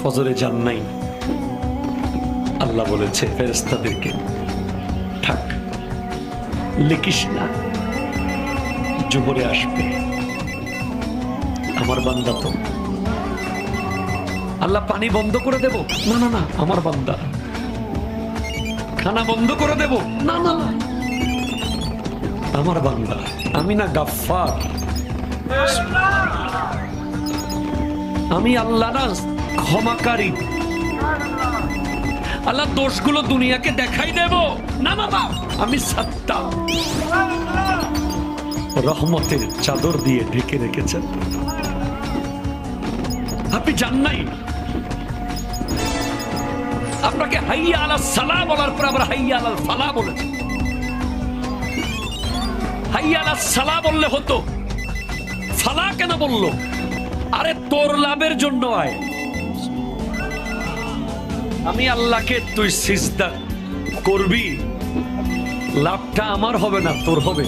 ফজরে যান নাই, আল্লাহ বলেছে ফেরেশতাদেরকে থাক, লিখিস না, জোহরে আসবে। আমার বান্দা তো, আল্লাহ পানি বন্ধ করে দেব, না না না, আমার বান্দা। খানা বন্ধ করে দেব, না না না, আমার বান্দা। আমি না গাফফার, আমি আল্লাহ না ক্ষমাকারী। আল্লাহ দোষগুলো দুনিয়াকে দেখাই দেব, না না না, আমি সত্তা। রহমতের চাদর দিয়ে ঢেকে রেখেছেন। আপনি জান নাই, আপনাকে হাইয়া আলাস সালাহ বলার পর আবার হাইয়া আলাল ফালাহ বলেছে। হাইয়া আলাস সালাহ বললে হতো, ফালাহ কেন বলল? আরে তোর লাভের জন্য আয়। আমি আল্লাহকে তুই সিজদা করবি, লাভটা আমার হবে না, তোর হবে।